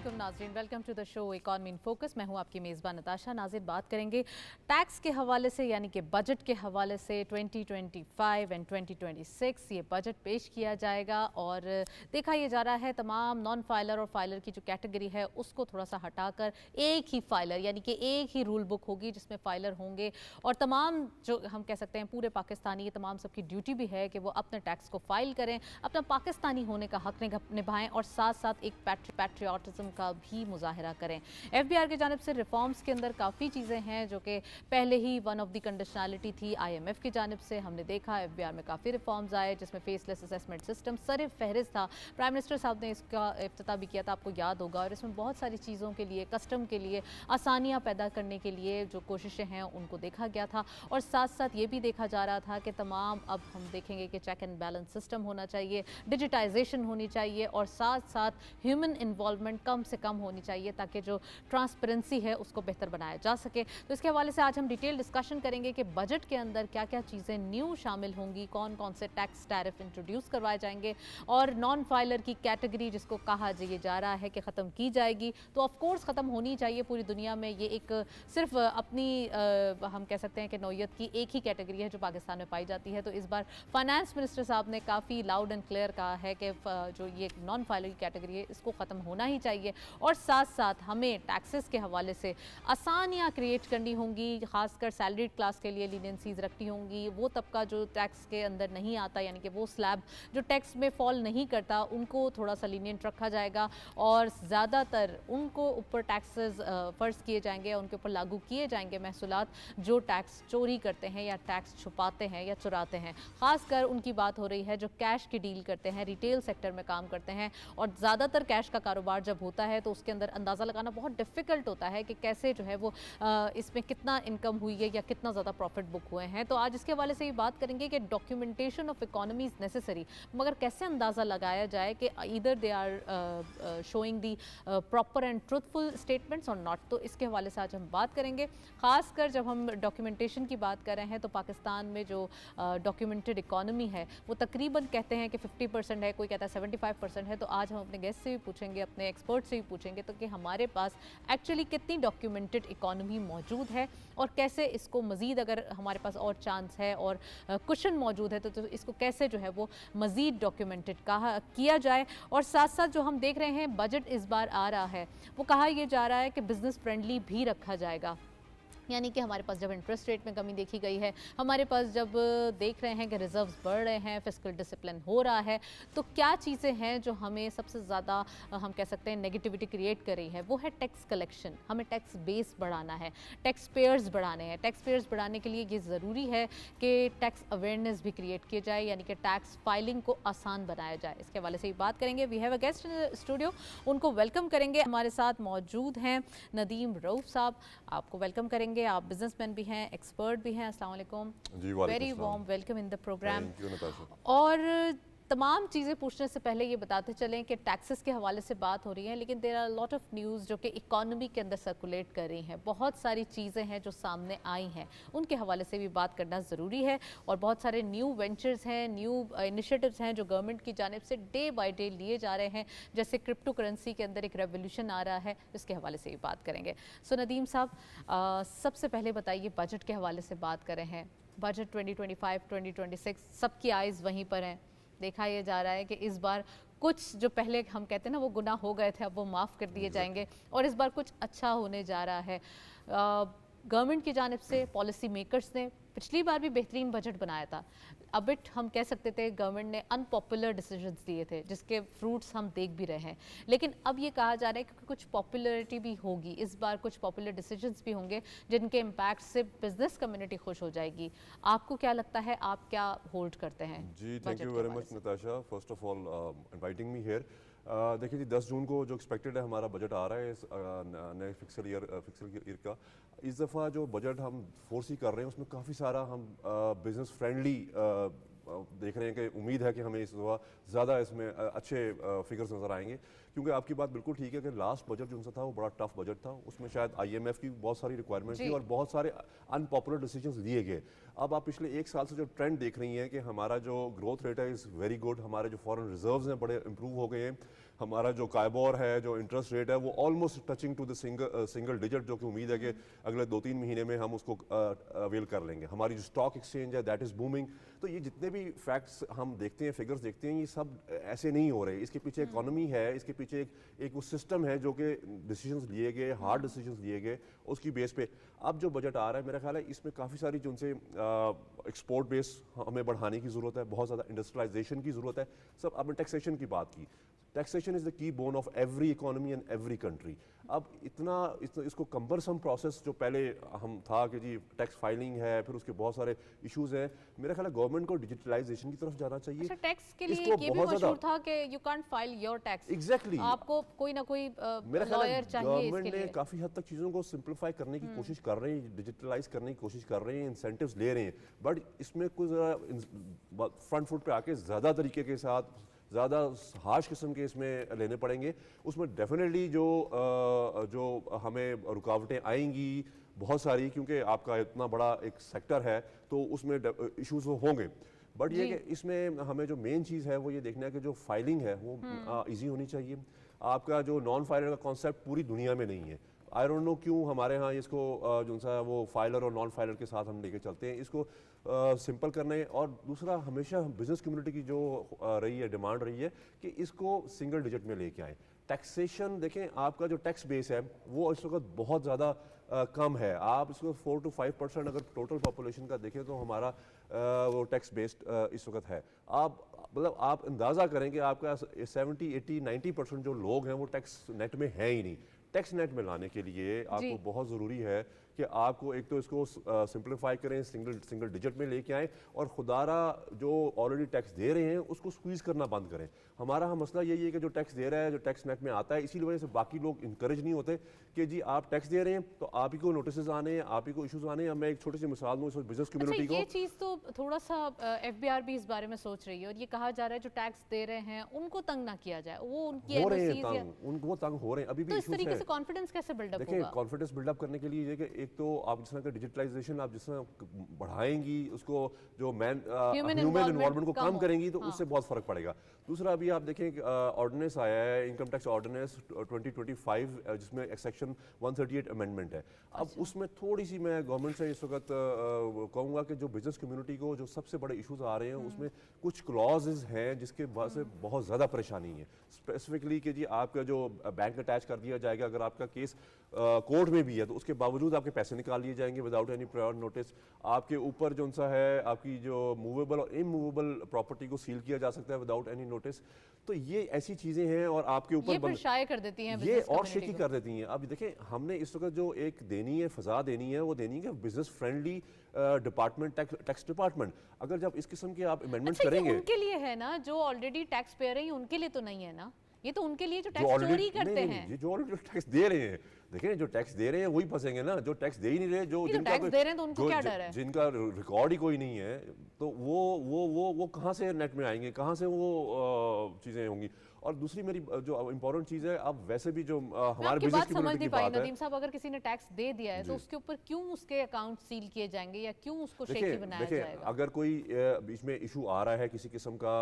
वालेकुम नाज़रीन, welcome to the show economy in focus. मैं हूं आपकी मेज़बान नताशा। नाज़रीन, बात करेंगे टैक्स के हवाले से, यानी कि बजट के हवाले से। 2025 एंड 2026 ये बजट पेश किया जाएगा और देखा ये जा रहा है तमाम नॉन फाइलर और फाइलर की जो कैटेगरी है उसको थोड़ा सा हटाकर एक ही फाइलर यानी कि एक ही रूल बुक होगी जिसमें फाइलर होंगे और तमाम जो हम कह सकते हैं पूरे पाकिस्तानी, ये तमाम सबकी ड्यूटी भी है कि वो अपने टैक्स को फाइल करें, अपना पाकिस्तानी होने का हक निभाएं और साथ साथ एक पैट्रियाटिज्म का भी मुजाहरा करें। एफबीआर की जानिब से रिफॉर्म्स के अंदर काफ़ी चीज़ें हैं जो कि पहले ही वन ऑफ द कंडीशनैलिटी थी। आईएमएफ की जानिब से हमने देखा एफबीआर में काफ़ी रिफॉर्म्स आए जिसमें फेसलेस असेसमेंट सिस्टम सर फहरिस्त था। प्राइम मिनिस्टर साहब ने इसका इफ्तिताह भी किया था, आपको याद होगा, और इसमें बहुत सारी चीज़ों के लिए, कस्टम के लिए आसानियाँ पैदा करने के लिए जो कोशिशें हैं उनको देखा गया था। और साथ साथ ये भी देखा जा रहा था कि तमाम, अब हम देखेंगे कि चेक एंड बैलेंस सिस्टम होना चाहिए, डिजिटाइजेशन होनी चाहिए और साथ साथ ह्यूमन इन्वॉल्वमेंट कम से कम होनी चाहिए ताकि जो ट्रांसपेरेंसी है उसको बेहतर बनाया जा सके। तो इसके हवाले से आज हम डिटेल डिस्कशन करेंगे कि बजट के अंदर क्या क्या चीज़ें न्यू शामिल होंगी, कौन कौन से टैक्स टैरिफ इंट्रोड्यूस करवाए जाएंगे और नॉन फाइलर की कैटेगरी जिसको कहा जा रहा है कि ख़त्म की जाएगी, तो ऑफ कोर्स ख़त्म होनी चाहिए पूरी दुनिया में। ये एक सिर्फ अपनी हम कह सकते हैं कि नौयत की एक ही कैटेगरी है जो पाकिस्तान में पाई जाती है। तो इस बार फाइनेंस मिनिस्टर साहब ने काफ़ी लाउड एंड क्लियर कहा है कि जो ये नॉन फाइलर की कैटेगरी है इसको ख़त्म होना ही चाहिए और साथ साथ हमें टैक्सेस के हवाले से आसानियाँ क्रिएट करनी होंगी, खासकर सैलरीड क्लास के लिए लीनियंसीज रखनी होंगी। वो तबका जो टैक्स के अंदर नहीं आता, यानी कि वो स्लैब जो टैक्स में फॉल नहीं करता, उनको थोड़ा सा लीनियंट रखा जाएगा और ज़्यादातर उनको ऊपर टैक्सेस फ़र्ज़ किए जाएंगे, उनके ऊपर लागू किए जाएंगे महसूलात जो टैक्स चोरी करते हैं या टैक्स छुपाते हैं या चुराते हैं। ख़ासकर उनकी बात हो रही है जो कैश की डील करते हैं, रिटेल सेक्टर में काम करते हैं। और ज़्यादातर कैश का कारोबार जब होता है तो उसके अंदर अंदाज़ा लगाना बहुत डिफ़िकल्ट होता है कि कैसे जो है वो इसमें कितना इनकम हुई है या कितना ज़्यादा प्रॉफिट बुक हुए हैं। तो आज इसके हवाले से ये बात करेंगे कि documentation of economy is necessary, मगर कैसे अंदाज़ा लगाया जाए कि either they are showing the proper and truthful statements और नॉट। तो इसके हवाले से आज हम बात करेंगे। ख़ासकर जब हम डॉक्यूमेंटेशन की बात कर रहे हैं तो पाकिस्तान में जो डॉक्यूमेंटेड इकोनॉमी है वो तकरीबन कहते हैं कि 50% है, कोई कहता है 75% है। तो आज हम अपने गेस्ट से भी पूछेंगे, अपने एक्सपर्ट से भी पूछेंगे तो कि हमारे पास एक्चुअली कितनी डॉक्यूमेंटेड इकोनॉमी मौजूद है और कैसे इसको मज़ीद, अगर हमारे पास और चांस है और कुशन मौजूद है तो इसको कैसे जो है वो मज़ीद डॉक्यूमेंटेड किया जाए। और साथ साथ जो हम देख रहे हैं बजट इस बार आ रहा है वो कहा यह जा रहा है कि बिज़नेस फ्रेंडली भी रखा जाएगा, यानी कि हमारे पास जब इंटरेस्ट रेट में कमी देखी गई है, हमारे पास जब देख रहे हैं कि रिजर्व्स बढ़ रहे हैं, फिस्कल डिसिप्लिन हो रहा है, तो क्या चीज़ें हैं जो हमें सबसे ज़्यादा हम कह सकते हैं नेगेटिविटी क्रिएट कर रही है, वो है टैक्स कलेक्शन। हमें टैक्स बेस बढ़ाना है, टैक्स पेयर्स बढ़ाने हैं। टैक्स पेयर्स बढ़ाने के लिए ये ज़रूरी है कि टैक्स अवेयरनेस भी क्रिएट किए जाए, यानी कि टैक्स फाइलिंग को आसान बनाया जाए। इसके हवाले से बात करेंगे। We have a guest in studio, उनको वेलकम करेंगे। हमारे साथ मौजूद हैं नदीम रऊफ साहब, आपको वेलकम करेंगे। आप बिजनेसमैन भी हैं, एक्सपर्ट भी हैं। अस्सलाम वालेकुम, very warm welcome in the program. और तमाम चीज़ें पूछने से पहले ये बताते चलें कि टैक्सेस के हवाले से बात हो रही है, लेकिन there are lot of news जो कि इकोनॉमी के अंदर सर्कुलेट कर रही हैं। बहुत सारी चीज़ें हैं जो सामने आई हैं, उनके हवाले से भी बात करना ज़रूरी है। और बहुत सारे न्यू वेंचर्स हैं, न्यू इनिशिएटिव्स हैं जो गवर्नमेंट की जानिब से डे बाई डे लिए जा रहे हैं, जैसे क्रिप्टो करेंसी के अंदर एक रेवोल्यूशन आ रहा है, इसके हवाले से भी बात करेंगे। सो नदीम साहब, सबसे पहले बताइए, बजट के हवाले से बात कर रहे हैं। बजट 2025-2026 सबकी आइज़ वहीं पर हैं। देखा यह जा रहा है कि इस बार कुछ जो पहले हम कहते हैं ना वो गुनाह हो गए थे अब वो माफ़ कर दिए जाएंगे और इस बार कुछ अच्छा होने जा रहा है। गवर्नमेंट की जानिब से पॉलिसी मेकर्स ने पिछली बार भी बेहतरीन बजट बनाया था। अब इट हम कह सकते थे गवर्नमेंट ने अनपॉपुलर डिसीजंस दिए थे जिसके फ्रूट्स हम देख भी रहे हैं, लेकिन अब ये कहा जा रहा है कि कुछ पॉपुलैरिटी भी होगी इस बार, कुछ पॉपुलर डिसीजंस भी होंगे जिनके इम्पैक्ट से बिजनेस कम्युनिटी खुश हो जाएगी। आपको क्या लगता है, आप क्या होल्ड करते हैं? जी, thank you very much Natasha, first of all inviting me here. देखिए जी, 10 जून को जो एक्सपेक्टेड है हमारा बजट आ रहा है इस नए फिक्सल ईयर का। इस दफ़ा जो बजट हम फोर्स ही कर रहे हैं उसमें काफ़ी सारा हम बिज़नेस फ्रेंडली देख रहे हैं कि उम्मीद है कि हमें इस दफ़ा ज़्यादा इसमें अच्छे फिगर्स नज़र आएंगे, क्योंकि आपकी बात बिल्कुल ठीक है कि लास्ट बजट जो था वो बड़ा टफ बजट था, उसमें शायद IMF की बहुत सारी रिक्वायरमेंट थी और बहुत सारे अनपॉपुलर डिसीजंस लिए गए। अब आप पिछले एक साल से जो ट्रेंड देख रही हैं कि हमारा जो ग्रोथ रेट है इज़ वेरी गुड, हमारे जो फॉरेन रिजर्व्स हैं बड़े इंप्रूव हो गए हैं, हमारा जो काइबोर है, जो इंटरेस्ट रेट है वो almost touching to the single digit, जो कि उम्मीद है कि अगले 2-3 महीने में हम उसको अवेल कर लेंगे। हमारी जो स्टॉक एक्सचेंज है दैट इज़ बूमिंग। तो ये जितने भी फैक्ट्स हम देखते हैं, फिगर्स देखते हैं, ये सब ऐसे नहीं हो रहे। इसके पीछे इकोनॉमी है, इसके पीछे एक वो सिस्टम है जो कि डिसीजंस लिए गए, हार्ड डिसीजंस लिए गए, उसकी बेस पे अब जो बजट आ रहा है मेरा ख्याल है इसमें काफ़ी सारी जो उनसे एक्सपोर्ट बेस हमें बढ़ाने की ज़रूरत है, बहुत ज़्यादा इंडस्ट्रियलाइजेशन की ज़रूरत है। सब आपने टैक्सेशन की बात की, taxation is the key bone of every economy and every country. अब इसको कम्बरसम प्रोसेस जो पहले हम था कि जी टैक्स फाइलिंग है, फिर उसके बहुत सारे इश्यूज हैं, मेरा ख्याल है गवर्नमेंट को डिजिटलाइजेशन की तरफ जाना चाहिए। अच्छा, टैक्स के लिए ये भी मशहूर था कि you can't file your tax. Exactly, आपको कोई ना कोई मेरा ख्याल है लॉयर चाहिए इसके गवर्नमेंट ने लिए। काफ़ी हद तक चीज़ों को सिंप्लीफाई करने की कोशिश कर रहे हैं, डिजिटलाइज करने की कोशिश कर रहे हैं, इंसेंटिव्स ले रहे हैं, बट इसमें कुछ फ्रंट फुट पे आके ज़्यादा तरीके के साथ ज़्यादा हार्श किस्म के इसमें लेने पड़ेंगे। उसमें डेफिनेटली जो हमें रुकावटें आएंगी बहुत सारी, क्योंकि आपका इतना बड़ा एक सेक्टर है तो उसमें इश्यूज होंगे, बट ये कि इसमें हमें जो मेन चीज़ है वो ये देखना है कि जो फाइलिंग है वो ईजी होनी चाहिए। आपका जो नॉन फाइलर का कॉन्सेप्ट पूरी दुनिया में नहीं है, आई डोंट नो क्यों हमारे यहाँ इसको जो सा वो फाइलर और नॉन फाइलर के साथ हम लेके चलते हैं, इसको सिंपल करना है। और दूसरा, हमेशा बिजनेस कम्युनिटी की जो रही है डिमांड रही है कि इसको सिंगल डिजिट में लेके आएँ। टैक्सेशन देखें, आपका जो टैक्स बेस है वो इस वक्त बहुत ज़्यादा कम है। आप इसको 4 to 5% अगर टोटल पॉपुलेशन का देखें तो हमारा वो टैक्स बेस्ड इस वक्त है। आप मतलब आप अंदाज़ा करें कि आपका 70, 80, 90% जो लोग हैं वो टैक्स नेट में हैं ही नहीं। टैक्स नेट में लाने के लिए आपको बहुत ज़रूरी है कि आपको एक तो इसको सिंप्लीफाई करें, सिंगल डिजिट में लेके आएँ, और खुदारा जो ऑलरेडी टैक्स दे रहे हैं उसको स्क्वीज़ करना बंद करें। हमारा मसला यही है कि जो टैक्स दे रहा है, जो टैक्स नेट में आता है, इसीलिए वजह से बाकी लोग इंकरेज नहीं होते कि जी आप टैक्स दे रहे हैं तो आप ही को नोटिस आने हैं, आप ही को इशूज़ आने हैं। मैं एक छोटी सी मिसाल दूँ इस बिजनेस कम्युनिटी को। ये चीज़ तो थोड़ा सा FBR भी इस बारे में सोच रही है, और ये कहा जा रहा है जो टैक्स दे रहे हैं उनको तंग ना किया जाए, वो उनकी हो रहे हैं तंग, उनको तंग हो रहे हैं, अभी भी तो इस तरीके से कॉन्फिडेंस कैसे बिल्डअप होगा? देखिए, कॉन्फिडेंस बिल्डअप करने के लिए कि एक तो आप जिस तरह का डिजिटलाइजेशन आप जिस तरह बढ़ाएंगी, उसको जो ह्यूमन इन्वॉल्वमेंट को कम करेंगी तो उससे बहुत फर्क पड़ेगा। दूसरा, अभी आप देखें ऑर्डिनेंस आया है, इनकम टैक्स ऑर्डिनेंस 2025, जिसमें सेक्शन 138 अमेंडमेंट है। अब उसमें थोड़ी सी मैं गवर्नमेंट से इस वक्त कहूँगा कि जो बिजनेस कम्युनिटी को जो सबसे बड़े इशूज़ आ रहे हैं उसमें कुछ क्लॉजेज हैं जिसके वजह से बहुत ज़्यादा परेशानी है। स्पेसिफिकली कि जी आपका जो बैंक अटैच कर दिया जाएगा, अगर आपका केस कोर्ट में भी है तो उसके बावजूद आपके पैसे निकाल लिए जाएंगे विदाउट एनी प्रायर नोटिस। आपके ऊपर जो सा है आपकी जो मूवेबल और इमूवेबल प्रॉपर्टी को सील किया जा सकता है विदाउट एनी नोटिस। तो ये ऐसी चीज़ें हैं और आपके ऊपर ये शाये कर देती हैं, ये और शेकी कर देती हैं। अब देखें, हमने इस वक्त जो एक देनी है फ़ज़ा देनी है, वो देनी है business friendly department, tax department. अगर जब इस किस्म के आप अमेंडमेंट करेंगे, उनके लिए है ना जो ऑलरेडी टैक्स पे रहे हैं, उनके लिए तो नहीं है ना, ये तो उनके लिए जो टैक्स चोरी करते हैं, जो ऑलरेडी टैक्स दे रहे हैं। देखें, जो टैक्स दे रहे हैं वही फंसेंगे ना, जो टैक्स दे ही नहीं रहे, जो जिनका टैक्स दे रहे हैं तो उनको क्या डर है? जिनका रिकॉर्ड ही कोई नहीं है तो वो कहाँ से नेट में आएंगे, कहाँ से वो चीज़ें होंगी। और दूसरी मेरी जो इम्पोर्टेंट चीज़ है, अब वैसे भी जो हमारे बिजनेस कम्युनिटी की बात है, नदीम साहब, अगर किसी ने टैक्स दे दिया है तो उसके ऊपर क्यों उसके अकाउंट सील किए जाएंगे या क्यों उसको शेकी बनाया जाएगा? अगर कोई बीच में इशू आ रहा है किसी किस्म का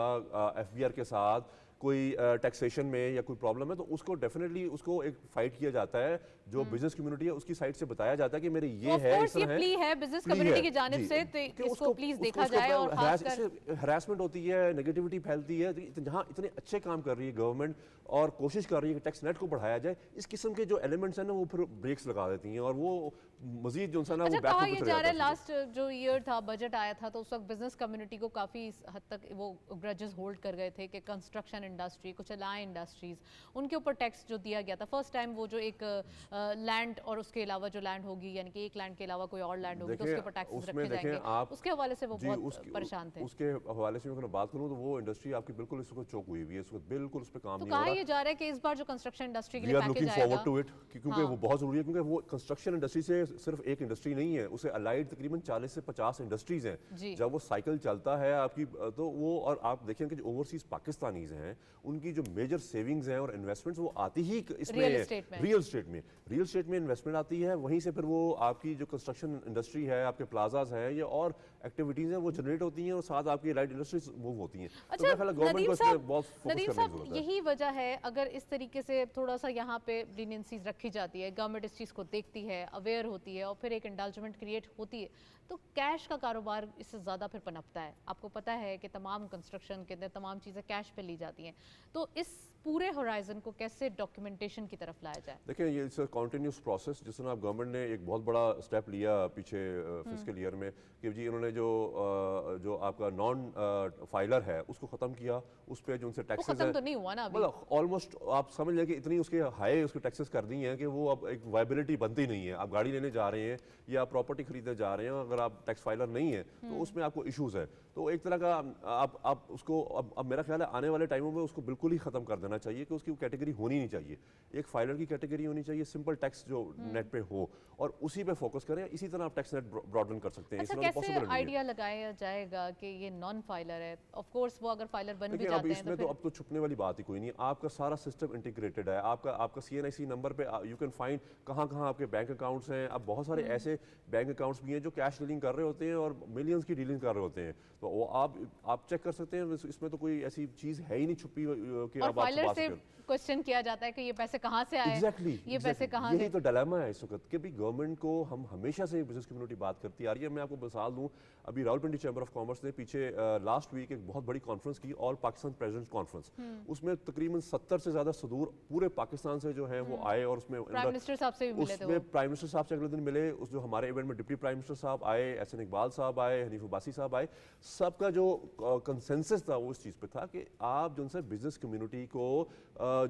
FBR के साथ, कोई टैक्सेशन में या कोई प्रॉब्लम है, तो उसको डेफिनेटली उसको एक फाइट किया जाता है। जो बिजनेस कम्युनिटी है उसकी साइड से बताया जाता है कि मेरे ये है, इस तरह है, प्ली है बिजनेस कम्युनिटी की जानिब से, तो इसको प्लीज देखा जाए। और खासकर हरासमेंट होती है, नेगेटिविटी फैलती है, जहाँ इतने अच्छे काम कर रही है गवर्नमेंट और कोशिश कर रही है कि टैक्स नेट को बढ़ाया जाए, इस किस्म के जो एलिमेंट्स हैं ना वो फिर ब्रेक्स लगा देती हैं और वो मजीद जो है ना वो कहा यह जा रहा है। लास्ट जो ईयर था, बजट आया था, तो उस वक्त बिजनेस कम्युनिटी को काफ़ी हद तक वो ग्रजेस होल्ड कर गए थे कि कंस्ट्रक्शन इंडस्ट्री, कुछ अलाइ इंडस्ट्रीज, उनके ऊपर टैक्स जो दिया गया था फर्स्ट टाइम, वो जो एक लैंड और उसके अलावा जो लैंड होगी, यानी कि एक लैंड के अलावा कोई और लैंड होगी तो उसके ऊपर टैक्सेस रखे जाएंगे, उसके हवाले से वो बहुत परेशान थे। उसके हवाले से अगर बात करूँ तो वो इंडस्ट्री आपकी बिल्कुल इस वक्त चौक हुई हुई है, इस वक्त बिल्कुल उस पर काम नहीं हो रहा। कहा यह जा रहा है कि इस बार जो कंस्ट्रक्शन इंडस्ट्री के लिए पैकेज आएगा, क्योंकि वो बहुत जरूरी है, क्योंकि वो कंस्ट्रक्शन इंडस्ट्री से صرف ایک انڈسٹری نہیں ہے, اسے الائڈ تقریباً 40 سے 50 انڈسٹریز جی. ہیں. جب وہ سائیکل چلتا ہے آپ کی تو وہ, اور آپ دیکھیں کہ جو اوورسیز پاکستانیز ہیں ان کی جو میجر سیونگز ہیں اور انویسٹمنٹس وہ آتی ہی اس میں ریئل اسٹیٹ میں انویسٹمنٹ آتی ہے. وہیں سے پھر وہ آپ کی جو کنسٹرکشن انڈسٹری ہے, آپ کے پلازاز ہیں یا اور ایکٹیویٹیز ہیں وہ جنریٹ ہوتی ہیں, اور ساتھ آپ کی لائٹ انڈسٹریز موو ہوتی ہیں. تو میرا خیال ہے گورنمنٹ کو اس پہ بہت فوکس کرنے کی ضرورت ہے. یہی وجہ ہے اگر اس طریقے سے تھوڑا سا یہاں پہ لینینسیز رکھی جاتی ہے, گورنمنٹ اس چیز کو دیکھتی ہے, اویئر ہوتی ہے, اور پھر ایک انڈلجمنٹ کریٹ ہوتی ہے, تو کیش کا کاروبار اس سے زیادہ پھر پنپتا ہے. آپ کو پتہ ہے کہ تمام کنسٹرکشن کے اندر تمام چیزیں کیش پہ لی جاتی ہیں. تو اس پورے ہورائزن کو کیسے ڈاکیومنٹیشن کی طرف لایا جائے؟ دیکھیں یہ اٹس اے کنٹینیوس پروسیس. جس طرح گورنمنٹ نے ایک بہت بڑا اسٹیپ لیا پیچھے فسکل ایئر میں کہ جی انہوں نے جو آپ کا نان فائلر ہے اس کو ختم کیا, اس پہ جو ان سے ٹیکسز ختم تو نہیں ہوا نا ابھی, مطلب آلموسٹ آپ سمجھ لیں کہ اتنی اس کے ہائی اس کے ٹیکسز کر دی ہیں کہ وہ اب ایک وائبلٹی بنتی نہیں ہے. آپ گاڑی لینے جا رہے ہیں یا آپ پراپرٹی خریدنے جا رہے ہیں, اگر آپ ٹیکس فائلر نہیں ہیں تو اس میں آپ کو ایشوز ہے. تو ایک طرح کا آپ اس کو اب میرا خیال ہے آنے والے ٹائموں میں اس کو بالکل ہی ختم کر دینا چاہیے کہ اس کی کیٹیگری ہونی نہیں چاہیے. ایک فائلر کی کیٹیگری ہونی چاہیے, سمپل ٹیکس جو نیٹ پہ ہو, اور اسی پہ فوکس کریں. اسی طرح آپ ٹیکس نیٹ براڈن کر سکتے ہیں. اچھا کیسے آئیڈیا لگایا جائے گا کہ یہ نان فائلر ہے؟ آف کورس وہ اگر فائلر بن بھی جاتے ہیں اس میں تو اب تو چھپنے والی بات ہی کوئی نہیں. آپ کا سارا سسٹم انٹیگریٹڈ ہے. آپ کا CNIC نمبر پہ یو کین فائنڈ کہاں کہاں آپ کے بینک اکاؤنٹس ہیں. اب بہت سارے ایسے بینک اکاؤنٹس بھی ہیں جو کیش ڈیلنگ کر رہے ہوتے ہیں اور ملینز کی ڈیلنگ کر رہے ہوتے ہیں. تو وہ آپ چیک کر سکتے ہیں. اس میں تو کوئی ایسی چیز ہے ہی نہیں چھپی کہ آپ فائلر سے کوسچن کیا جاتا ہے کہ یہ پیسے کہاں سے آئے, یہ پیسے کہاں سے. یہی تو ڈیلیما ہے اس وقت کہ بھی گورنمنٹ کو ہم ہمیشہ سے بزنس کمیونٹی بات کرتی آ رہی ہے. میں آپ کو مثال دوں, ابھی راولپنڈی چیمبر آف کامرس نے پیچھے لاسٹ ویک ایک بہت بڑی کانفرنس کی, آل پاکستان پریزیڈنٹ کانفرنس. اس میں تقریباً 70 سے زیادہ صدور پورے پاکستان سے جو ہیں وہ آئے, اور اس میں پرائم منسٹر صاحب سے بھی ملے تھے. پرائم منسٹر صاحب سے اگلے دن ملے. اس جو ہمارے ایونٹ میں ڈپٹی پرائم منسٹر صاحب آئے, احسن اقبال صاحب آئے, حنیف عباسی صاحب آئے. سب کا جو کنسنسس تھا وہ اس چیز پہ تھا کہ آپ جو ان سے بزنس کمیونٹی کو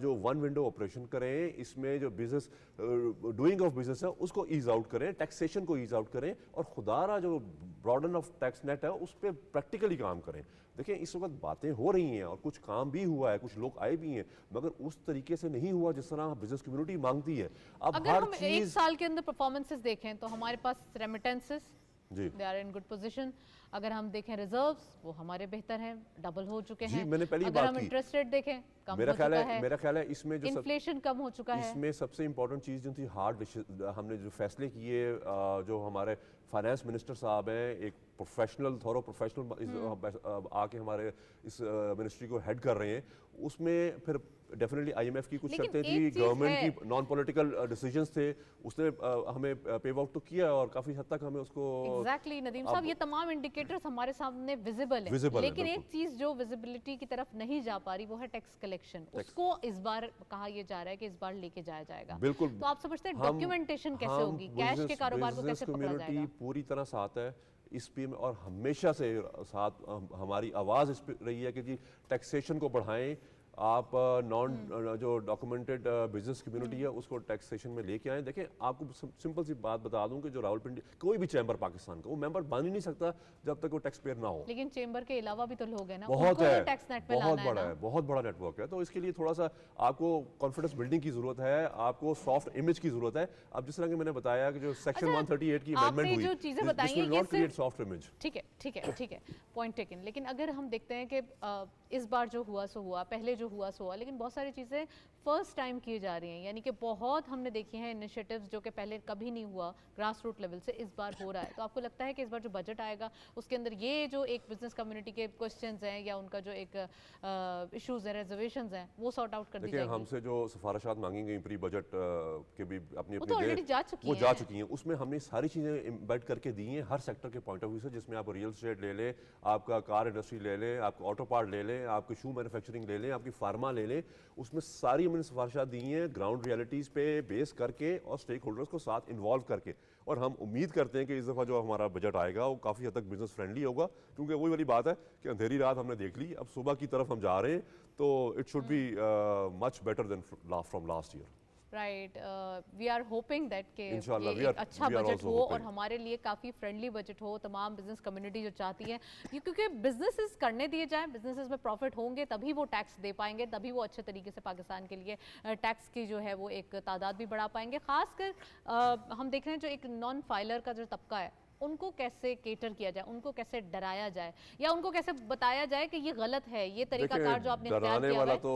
جو ون ونڈو آپریشن کریں, اس میں جو بزنس ڈوئنگ آف بزنس ہے اس کو ایز آؤٹ کریں, ٹیکسیشن کو ایز آؤٹ کریں, اور خدارہ جو براڈن آف ٹیکس نیٹ ہے اس پہ پریکٹیکلی کام کریں. دیکھیں اس وقت باتیں ہو رہی ہیں اور کچھ کام بھی ہوا ہے, کچھ لوگ آئے بھی ہیں, مگر اس طریقے سے نہیں ہوا جس طرح بزنس کمیونٹی مانگتی ہے. اب اگر ہم ایک سال کے اندر پرفارمنسز دیکھیں تو ہمارے پاس remittances they are in good position. اگر ہم دیکھیں ریزروز وہ ہمارے بہتر ہیں, ڈبل ہو چکے ہیں. اگر ہم انٹرسٹ ریٹ دیکھیں کم ہو چکا ہے. میرا خیال ہے اس میں جو انفلیشن کم ہو چکا ہے. اس میں سب سے امپورٹنٹ چیز جو تھی ہارڈ ہم نے جو فیصلے کیے, جو ہمارے فائنانس منسٹر صاحب ہیں, ایک پروفیشنل تھورو پروفیشنل آ کے ہمارے اس منسٹری کو ہیڈ کر رہے ہیں, اس میں پھر ڈیفینیٹلی IMF کی کچھ شرطیں تھی, گورنمنٹ کی نان پولیٹیکل ڈیسیجنز تھے, اس نے ہمیں پے آؤٹ تو کیا اور کافی حد تک ہمیں اس کو. ایگزیکٹلی ندیم صاحب, یہ تمام انڈیکیٹرز ہمارے سامنے ویزیبل ہیں, لیکن ایک چیز جو ویزیبلٹی کی طرف نہیں جا پا رہی وہ ہے ٹیکس کلیکشن. اس کو اس بار کہا یہ جا رہا ہے کہ اس بار لے کے جایا جائے گا. بالکل. تو آپ سمجھتے ہیں ڈاکیومنٹیشن کیسے ہوگی, کیش کے کاروبار کو کیسے پکڑا جائے گا؟ پوری طرح ساتھ ہے اس پہ, اور ہمیشہ سے ساتھ ہماری آواز اس پہ رہی ہے کہ جی ٹیکسیشن کو بڑھائیں. آپ نان جو ڈاکومنٹڈ بزنس کمیونٹی ہے اس کو ٹیکسیشن میں لے کے آئیں. دیکھیں آپ کو سمپل سی بات بتا دوں کہ جو راولپنڈی کوئی بھی چیمبر پاکستان کا وہ ممبر بن ہی نہیں سکتا جب تک وہ ٹیکس پیئر نہ ہو. لیکن چیمبر کے علاوہ بھی تو لوگ ہیں نا, بہت ہے, بہت بڑا ہے, بہت بڑا نیٹ ورک ہے. تو اس کے لیے تھوڑا سا آپ کو کانفیڈنس بلڈنگ کی ضرورت ہے, آپ کو سافٹ امیج کی ضرورت ہے. اب جس طرح کہ میں نے بتایا کہ جو سیکشن 138 کی امینڈمنٹ ہوئی, جو چیزیں بتائیں یہ ناٹ کریٹ سافٹ امیج. ٹھیک ہے پوائنٹ ٹیکن. لیکن اگر ہم دیکھتے ہیں کہ اس بار جو ہوا سو ہوا, پہلے جو ہوا سو ہوا, لیکن بہت ساری چیزیں فرسٹ ٹائم کی جا رہی ہیں. یعنی کہ بہت ہم نے دیکھی ہیں انیشیٹیوز جو کہ پہلے کبھی نہیں ہوا گراس روٹ لیول سے, اس بار ہو رہا ہے. تو آپ کو لگتا ہے کہ اس بار جو بجٹ آئے گا اس کے اندر یہ جو ایک بزنس کمیونٹی کے کوسچنز ہیں یا ان کا جو ایک ایشوز ہیں, ریزرویشنز ہیں, وہ سارٹ آؤٹ کر دی جائیں گی؟ ہم سے جو سفارشات مانگی گئی پری بجٹ کے بھی اپنی وہ تو آلریڈی جا چکی ہیں, اس میں ہم نے ساری چیزیں امبیڈ کر کے دی ہیں ہر سیکٹر کے پوائنٹ آف ویو سے, جس میں آپ ریئل اسٹیٹ لے لیں, آپ کا کار انڈسٹری لے لیں, آپ کا آٹو پارٹ لے لیں, آپ کی شو مینوفیکچرنگ لے لیں, آپ کی فارما لے لیں. اس میں ساری ہم نے سفارشات دی ہیں گراؤنڈ ریالٹیز پہ بیس کر کے اور اسٹیک ہولڈرز کو ساتھ انوالو کر کے. اور ہم امید کرتے ہیں کہ اس دفعہ جو ہمارا بجٹ آئے گا وہ کافی حد تک بزنس فرینڈلی ہوگا, کیونکہ وہی والی بات ہے کہ اندھیری رات ہم نے دیکھ لی, اب صبح کی طرف ہم جا رہے ہیں, تو it should be much better than from last year. Right, we are hoping that कि इंशाल्लाह, ये एक अच्छा we are बजट also हो और hoping. हमारे लिए काफ़ी फ्रेंडली बजट हो, तमाम बिजनेस कम्युनिटी जो चाहती है क्योंकि बिजनेसेस करने दिए जाएं, बिजनेसेस में प्रॉफिट होंगे तभी वो टैक्स दे पाएंगे, तभी वो अच्छे तरीके से पाकिस्तान के लिए टैक्स की जो है वो एक तादाद भी बढ़ा पाएंगे। खासकर हम देख रहे हैं जो एक नॉन फाइलर का जो तबका है उनको कैसे केटर किया जाए, उनको कैसे डराया जाए या उनको कैसे बताया जाए कि ये गलत है, ये तरीकाकार जो आपने इख्तियार डराने किया हुआ वाला है। तो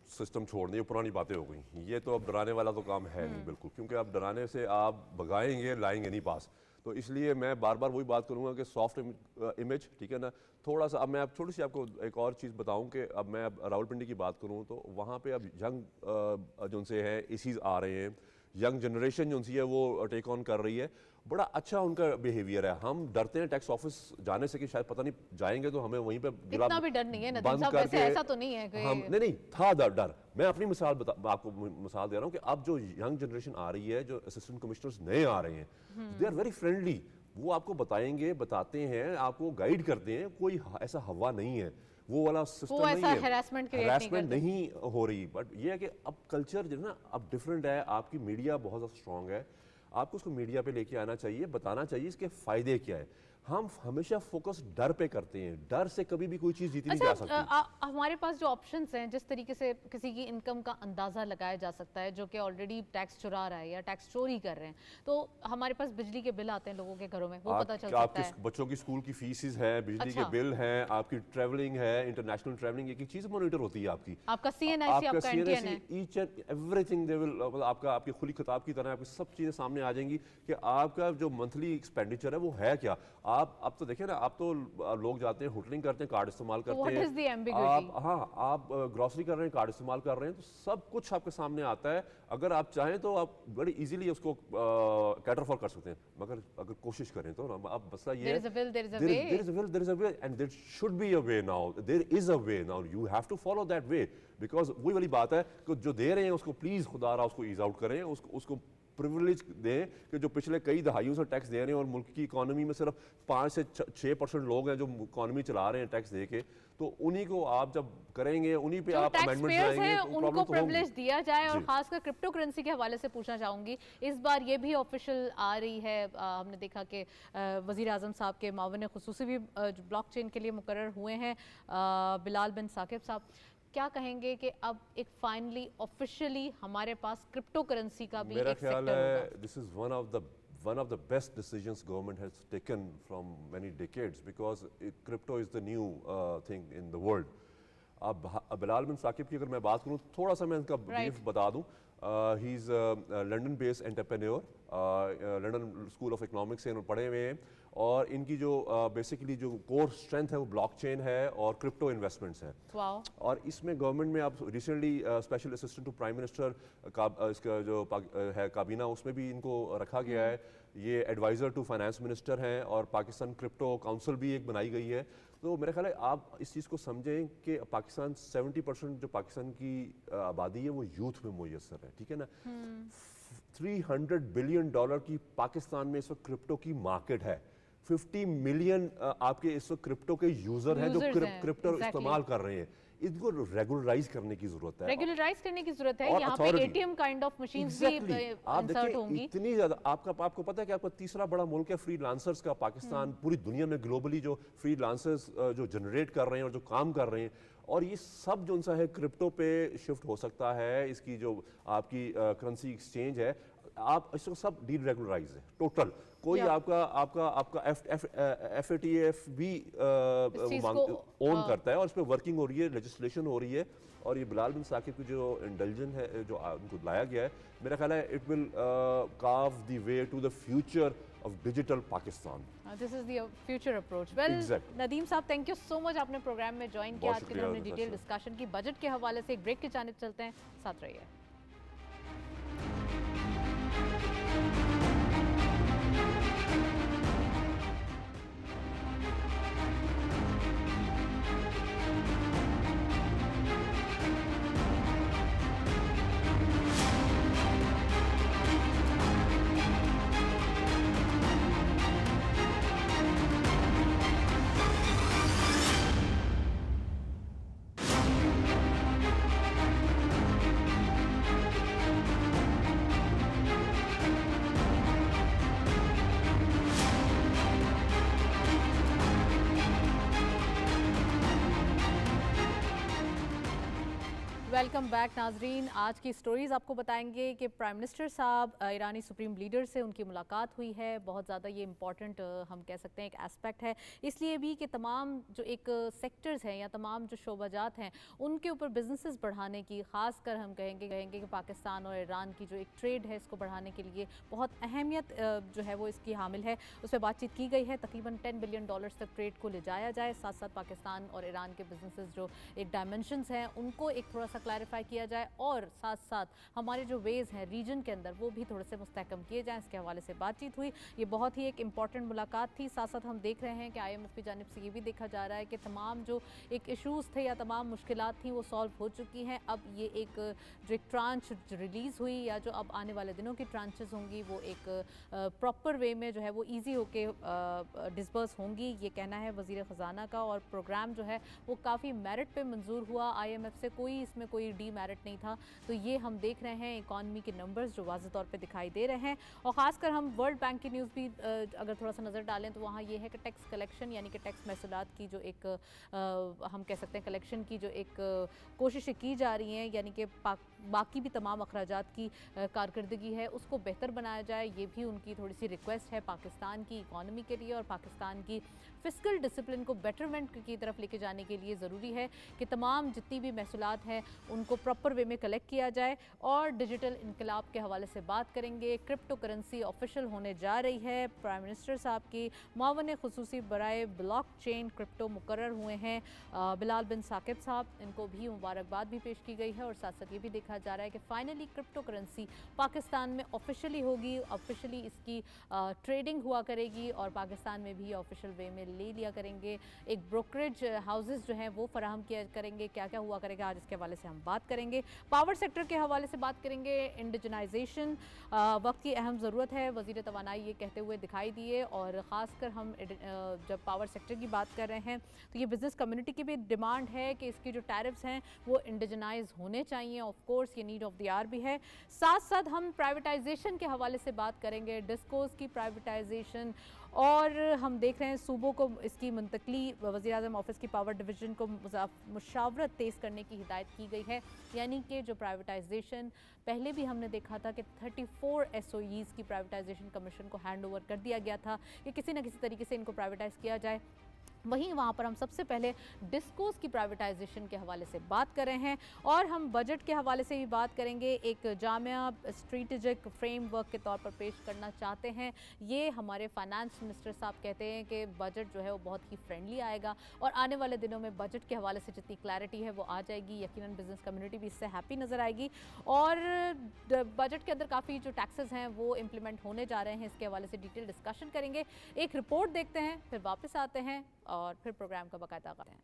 सिस्टम छोड़नी, पुरानी बातें हो गई। ये तो अब डराने वाला तो काम है नहीं बिल्कुल, क्योंकि अब डराने से आप भगाएंगे, लाएंगे नहीं पास। तो इसलिए मैं बार बार वही बात करूंगा कि सॉफ्ट इमेज, ठीक है ना, थोड़ा सा। अब मैं अब थोड़ी सी आपको एक और चीज़ बताऊं कि अब मैं अब रावलपिंडी की बात करूं तो वहाँ पे अब यंग जो उनसे हैं इसीज आ रहे हैं, यंग जनरेशन जो उनसी है वो टेक ऑन कर रही है, बड़ा अच्छा उनका बिहेवियर है। हम डरते हैं टैक्स ऑफिस जाने से कि शायद पता नहीं जाएंगे तो हमें वहीं पे इतना भी डर नहीं है नदीम साहब, वैसे ऐसा तो नहीं है कि हम नहीं था डर। मैं अपनी मिसाल आपको मिसाल दे रहा हूँ कि अब जो यंग जनरेशन आ रही है, जो असिस्टेंट कमिश्नर्स नए आ रहे हैं, दे आर वेरी फ्रेंडली। वो आपको बताएंगे, बताते हैं, आपको गाइड करते हैं, कोई ऐसा हवा नहीं है, वो वाला सिस्टम नहीं है, हरासमेंट नहीं हो रही। बट ये है कि अब कल्चर जो है ना अब डिफरेंट है। आपकी मीडिया बहुत ज़्यादा स्ट्रॉन्ग है, आपको उसको मीडिया पे लेके आना चाहिए, बताना चाहिए इसके फायदे क्या है। हम हमेशा फोकस डर पे करते हैं, डर से कभी भी कोई चीज़ जीती नहीं जा सकती। हमारे पास जो ऑप्शंस हैं, जिस तरीके से किसी की इनकम का अंदाज़ा लगाया जा सकता है जो कि ऑलरेडी टैक्स चुरा रहा है या टैक्स चोरी कर रहे हैं, तो हमारे पास बिजली के बिल आते हैं लोगों के घरों में, वो पता चल सकता है। बच्चों की स्कूल की फीसिस है, बिजली के बिल हैं, आपकी ट्रैवलिंग है, इंटरनेशनल ट्रैवलिंग, एक चीज़ मॉनिटर होती है आपकी, आपका CNIC, आपका NTN है, each and everything they will, आपका आपकी खुली किताब की तरह आपकी सब चीज़ें सामने आ जाएंगी कि आपका जो मंथली एक्सपेंडिचर है वो है क्या। आप अब तो देखिए ना, आप तो लोग जाते हैं होटलिंग करते हैं, कार्ड इस्तेमाल करते हैं, आप ग्रोसरी कर रहे हैं, कार्ड इस्तेमाल कर रहे हैं, तो सब कुछ आपके सामने आता है। अगर आप चाहें तो आप बड़ी इजीली उसको कैटर फॉर कर सकते हैं, मगर अगर कोशिश करें तो ना, अब मसला ये है, there is a will, there is a way, and there should be a way now, there is a way now, you have to follow that way, because वही वाली बात है कि जो दे रहे हैं उसको प्लीज खुदारा उसको ईज आउट करें, उसको प्रिविलेज दें कि जो पिछले कई दहाइयों से टैक्स दे रहे हैं और मुल्क की इकोनॉमी में सिर्फ 5 से 6% लोग हैं जो इकोनॉमी चला रहे हैं टैक्स दे के, तो उन्हीं को आप जब करेंगे, उन्हीं पे आप अमेंडमेंट लाएंगे तो उनको प्रिविलेज दिया जाए। और खासकर क्रिप्टो करेंसी के हवाले से पूछना चाहूँगी, इस बार ये भी ऑफिशियल आ रही है, हमने देखा कि वज़ीर आज़म साहब के मावन खुसूसी भी ब्लॉकचेन के लिए मुकर्रर हुए हैं, बिलाल बिन साकिब साहब, क्या कहेंगे कि अब एक फाइनली ऑफिशियली हमारे पास क्रिप्टो करेंसी का भी एक सेक्टर होगा? This is one of the best decisions government has taken from many decades, because crypto is the new thing in the world. अब बिलाल बिन साकिब की अगर मैं बात करूं, थोड़ा सा मैं इनका ब्रीफ बता दूं। He is London based entrepreneur, London school of economics से इन्होंने पढ़े हुए हैं, और इनकी जो बेसिकली जो कोर स्ट्रेंथ है वो ब्लॉकचेन है और क्रिप्टो इन्वेस्टमेंट्स हैं। और इसमें गवर्नमेंट में अब recently special assistant to prime minister इसका जो है काबीना, उसमें भी इनको रखा गया है। ये एडवाइज़र टू फाइनेंस मिनिस्टर हैं, और पाकिस्तान क्रिप्टो काउंसिल भी एक बनाई गई है। तो मेरा ख्याल है आप इस चीज़ को समझें कि पाकिस्तान 70% जो पाकिस्तान की आबादी है वो यूथ में मुयस्सर है, ठीक है ना। $300 बिलियन की पाकिस्तान में इस वक्त क्रिप्टो की मार्केट है। 50 मिलियन आपके इस वक्त क्रिप्टो के यूजर हैं जो क्रिप्टो इस्तेमाल कर रहे हैं। इनको रेगुलराइज करने की जरूरत है, रेगुलराइज करने की जरूरत है। यहाँ पे एटीएम काइंड ऑफ मशीन्स भी इंसर्ट होंगी। इतनी ज्यादा आपको पता है कि आपका तीसरा बड़ा मुल्क है फ्रीलांसर्स का पाकिस्तान, पूरी दुनिया में ग्लोबली जो फ्रीलांसर्स जो जनरेट कर रहे हैं और जो काम कर रहे हैं, और ये सब जो उनसा है क्रिप्टो पे शिफ्ट हो सकता है। इसकी जो आपकी करेंसी एक्सचेंज है, आप इसको सब डीरेगुलराइज है टोटल। कोई आपका FATF भी ओन करता है, और इस पे वर्किंग हो रही है, लेजिस्लेशन हो रही है। और ये बिलाल बिन साकिब की जो इंटेलिजेंस है जो उनको लाया गया है, मेरा ख्याल है it will carve the way to the future of digital Pakistan. This is the future approach. Well, exactly. Nadeem साहब, थैंक यू सो मच, आपने प्रोग्राम में ज्वाइन किया। आज के दिन हमने डिटेल डिस्कशन की। बजट के हवाले से एक ब्रेक की जानिब चलते हैं, साथ रहिए। वेलकम बैक नाजरीन। आज की स्टोरीज़ आपको बताएंगे कि प्राइम मिनिस्टर साहब ईरानी सुप्रीम लीडर से उनकी मुलाकात हुई है। बहुत ज़्यादा ये इम्पॉर्टेंट हम कह सकते हैं एक एस्पेक्ट है, इसलिए भी कि तमाम जो एक सेक्टर्स हैं या तमाम जो शोबाजात हैं उनके ऊपर बिजनेसेस बढ़ाने की, ख़ासकर हम कहेंगे कि पाकिस्तान और ईरान की जो एक ट्रेड है इसको बढ़ाने के लिए बहुत अहमियत जो है वो इसकी हामिल है। उस पर बातचीत की गई है, तकरीबन $10 बिलियन तक ट्रेड को ले जाया जाए। साथ साथ पाकिस्तान और ईरान के बिजनेसेस जो एक डायमेंशंस हैं उनको एक थोड़ा सा क्लैरिफाई किया जाए और साथ साथ हमारे जो वेज हैं रीजन के अंदर वो भी थोड़े से मुस्तहकम किए जाएं। इसके हवाले से बातचीत हुई। ये बहुत ही एक इंपॉर्टेंट मुलाकात थी। साथ साथ हम देख रहे हैं कि IMF की जानिब से ये भी देखा जा रहा है कि तमाम जो एक इशूज़ थे या तमाम मुश्किलात थी वो सॉल्व हो चुकी हैं। अब ये एक जो एक ट्रांच रिलीज़ हुई या जो अब आने वाले दिनों की ट्रांचेस होंगी वो एक प्रॉपर वे में जो है वो ईजी होके डिस्बर्स होंगी, ये कहना है वज़ीर ख़जाना का। और प्रोग्राम जो है वो काफ़ी मेरिट पे मंजूर हुआ। IMF से कोई इसमें कोई डीमेरिट नहीं था। तो ये हम देख रहे हैं इकॉनमी के नंबर्स जो वाज़ेह तौर पे दिखाई दे रहे हैं। और ख़ासकर हम वर्ल्ड बैंक की न्यूज़ भी अगर थोड़ा सा नज़र डालें तो वहाँ ये है कि टैक्स कलेक्शन यानी कि टैक्स महसूलात की जो एक हम कह सकते हैं कलेक्शन की जो एक कोशिशें की जा रही हैं, यानी कि बाकी भी तमाम अखराजात की कारकर्दगी है उसको बेहतर बनाया जाए। ये भी उनकी थोड़ी सी रिक्वेस्ट है पाकिस्तान की इकॉनमी के लिए और पाकिस्तान की फिस्कल डिसिप्लिन को बेटरमेंट की तरफ लेके जाने के लिए ज़रूरी है कि तमाम जितनी भी महसूलात हैं उनको प्रॉपर वे में कलेक्ट किया जाए। और डिजिटल इनकलाब के हवाले से बात करेंगे। क्रिप्टो करेंसी ऑफिशियल होने जा रही है। प्राइम मिनिस्टर साहब की मावन खुसूसी बराए ब्लॉक चेन क्रिप्टो मुकर्रर हुए हैं बिलाल बिन साकिब साहब, इनको भी मुबारकबाद भी पेश की गई है। और साथ साथ ये भी देखा जा रहा है कि फाइनली क्रिप्टो करेंसी पाकिस्तान में ऑफिशियली होगी, ऑफिशियली इसकी ट्रेडिंग हुआ करेगी और पाकिस्तान में भी ऑफिशियल वे में ले लिया करेंगे। एक ब्रोकरेज हाउसेस जो हैं वो फराहम किया करेंगे। क्या क्या हुआ करेगा आज इसके हवाले से हम बात करेंगे। पावर सेक्टर के हवाले से बात करेंगे। इंडिजनाइजेशन वक्त की अहम ज़रूरत है, वज़ीर तवानाई ये कहते हुए दिखाई दिए। और ख़ासकर हम जब पावर सेक्टर की बात कर रहे हैं तो ये बिज़नेस कम्युनिटी की भी डिमांड है कि इसकी जो टैरिफ्स हैं वो इंडिजनाइज होने चाहिए। ऑफ कोर्स ये नीड ऑफ द आवर भी है। साथ साथ हम प्राइवेटाइजेशन के हवाले से बात करेंगे, डिस्कोस की प्राइवेटाइजेशन। और हम देख रहे हैं सूबों को इसकी मुंतकली, वज़ीर-ए-आज़म ऑफिस की पावर डिवीज़न को मुशावरत तेज़ करने की हिदायत की गई है। यानी कि जो प्राइवेटाइजेशन पहले भी हमने देखा था कि 34 SOEs की प्राइवेटाइजेशन कमीशन को हैंड ओवर कर दिया गया था कि किसी न किसी तरीके से इनको प्राइवेटाइज़ किया जाए। वहीं वहाँ पर हम सबसे पहले डिस्कोस की प्राइवेटाइजेशन के हवाले से बात कर रहे हैं। और हम बजट के हवाले से भी बात करेंगे। एक जामिया स्ट्रेटेजिक फ्रेमवर्क के तौर पर पेश करना चाहते हैं। ये हमारे फाइनेंस मिनिस्टर साहब कहते हैं कि बजट जो है वो बहुत ही फ्रेंडली आएगा और आने वाले दिनों में बजट के हवाले से जितनी क्लैरिटी है वो आ जाएगी। यकीनन बिजनेस कम्युनिटी भी इससे हैप्पी नज़र आएगी। और बजट के अंदर काफ़ी जो टैक्सेस हैं वो इम्प्लीमेंट होने जा रहे हैं, इसके हवाले से डिटेल डिस्कशन करेंगे। एक रिपोर्ट देखते हैं, फिर वापस आते हैं और फिर प्रोग्राम का बाकायदा करते हैं।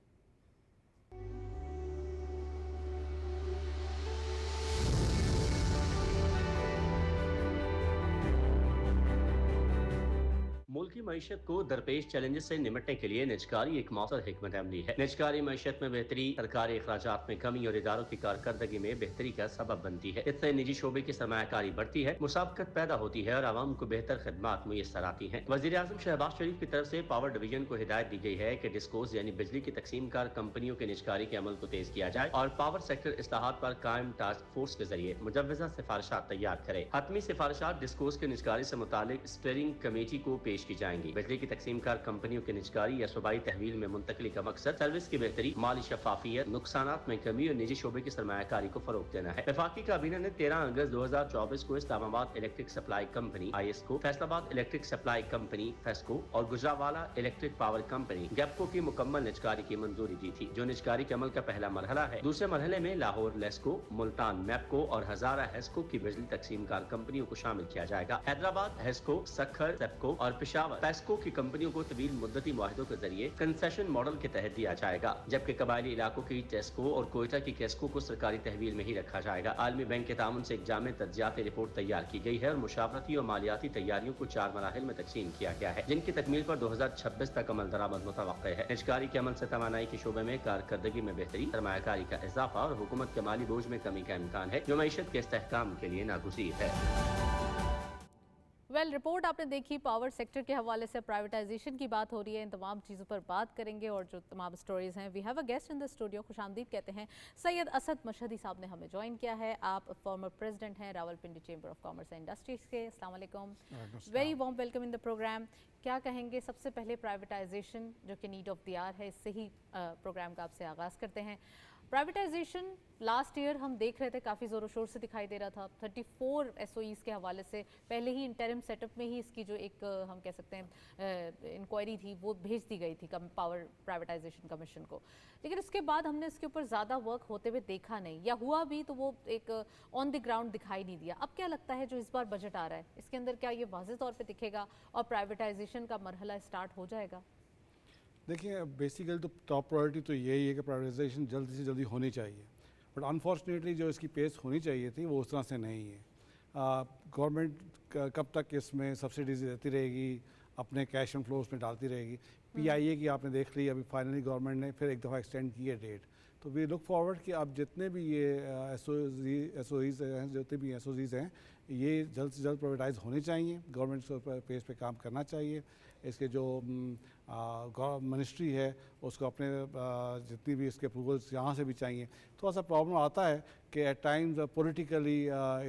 मुल्क की मईशत को दरपेश चैलेंजेस से निपटने के लिए निजकारी एक मौसर हिकमत अमली है। निजकारी मईशत में बेहतरी सरकारी अखराजात में कमी और इदारों की कारकर्दगी में बेहतरी का सबब बनती है। इससे निजी शोबे की सरमायाकारी बढ़ती है, मुसाफकत पैदा होती है और आवाम को बेहतर खदमात मुयसर आती हैं। वज़ीर-ए-आज़म शहबाज शरीफ की तरफ से पावर डिवीजन को हिदायत दी गई है कि डिस्कोस यानी बिजली की तकसीम कार कंपनियों के निजकारी के अमल को तेज किया जाए और पावर सेक्टर इस्लाहात पर कायम टास्क फोर्स के जरिए मुजव्वज़ा सिफारिशात तैयार करे। हतमी सिफारिशात डिस्कोस के निजकारी से मुतालिक स्टीयरिंग कमेटी को पेश की जाएंगी। बिजली की तकसीम कार कंपनियों के निजकारी या सूबाई तहवील में मुंतकली का मकसद सर्विस की बेहतरी, माली शफाफियत, नुकसानात में कमी और निजी शोबे की सरमायाकारी को फरोग देना है। वफाकी काबीना ने 13 अगस्त 2024 को Islamabad electric supply company ISCO, Faisalabad electric supply company FESCO और Gujranwala electric power company GEPCO की मुकम्मल निजकारी की मंजूरी दी थी, जो निजकारी के अमल का पहला मरहला है। दूसरे मरहले में लाहौर लेस्को, मुल्तान MEPCO और हजारा HESCO की बिजली तकसीम कार कंपनियों को शामिल किया जाएगा। हैदराबाद HESCO, सखर SEPCO और पेशावर FESCO की कंपनियों को तवील मुद्दती मुआहिदों के जरिए कंसेशन मॉडल के तहत दिया जाएगा, जबकि कबायली इलाकों की टेस्को और कोयटा की केस्को को सरकारी तहवील में ही रखा जाएगा। आलमी बैंक के ताउन से एक जामे तज्जियाती रिपोर्ट तैयार की गई है और मुशावरती और मालियाती तैयारियों को 4 मराहिल में तकसीम किया गया है, जिनकी तकमील पर 2026 तक अमल दरामद मुतवक्किल है। निजकारी के अमल से तवानाई के शोबे में कारकर्दगी में बेहतरी, सरमायाकारी का इजाफा और हुकूमत के माली बोझ में कमी का इम्कान है, जो मईशत के इस्तेहकाम के लिए नागुज़ीर है। वेल रिपोर्ट आपने देखी, पावर सेक्टर के हवाले से प्राइवेटाइजेशन की बात हो रही है, इन तमाम चीज़ों पर बात करेंगे और जो तमाम स्टोरीज़ हैं। We have a guest in the studio, खुशामदीद कहते हैं सैयद असद मशहदी साहब ने हमें ज्वाइन किया है। आप फॉर्मर प्रेसिडेंट हैं Rawalpindi chamber of commerce and industries के। अस्सलाम वालेकुम, very warm welcome in the program. क्या कहेंगे सबसे पहले प्राइवेटाइजेशन जो कि नीड ऑफ द आवर है, इससे ही प्रोग्राम का आपसे आगाज़ करते हैं। प्राइवेटाइजेशन लास्ट ईयर हम देख रहे थे काफ़ी ज़ोरों शोर से दिखाई दे रहा था। 34 एसओईज़ के हवाले से पहले ही इंटरिम सेटअप में ही इसकी जो एक हम कह सकते हैं इंक्वायरी थी वो भेज दी गई थी पावर प्राइवेटाइजेशन कमीशन को, लेकिन उसके बाद हमने इसके ऊपर ज़्यादा वर्क होते हुए देखा नहीं, या हुआ भी तो वो एक ऑन द ग्राउंड दिखाई नहीं दिया। अब क्या लगता है जो इस बार बजट आ रहा है इसके अंदर क्या ये वाज़ेह तौर पर दिखेगा और प्राइवेटाइजेशन का मरहला स्टार्ट हो जाएगा? देखिए, बेसिकली तो टॉप प्रायोरिटी तो यही है कि प्राइवेटाइजेशन जल्दी से जल्दी होनी चाहिए, बट अनफॉर्चुनेटली जो इसकी पेस होनी चाहिए थी वो उस तरह से नहीं है। गवर्नमेंट कब तक इसमें सब्सिडीज देती रहेगी, अपने कैश एंड फ्लोज में डालती रहेगी। पीआईए की आपने देख ली, अभी फाइनली गवर्नमेंट ने फिर एक दफ़ा एक्सटेंड की है डेट। तो वी लुक फॉरवर्ड कि अब जितने भी ये एसओईज़ हैं, जितने भी एसओईज़ हैं, ये जल्द से जल्द प्राइवेटाइज होने चाहिए। गवर्नमेंट पेस पे काम करना चाहिए। इसके जो मिनिस्ट्री है उसको अपने जितनी भी इसके अप्रूवल्स यहाँ से भी चाहिए। थोड़ा सा प्रॉब्लम आता है कि एट टाइम्स पॉलिटिकली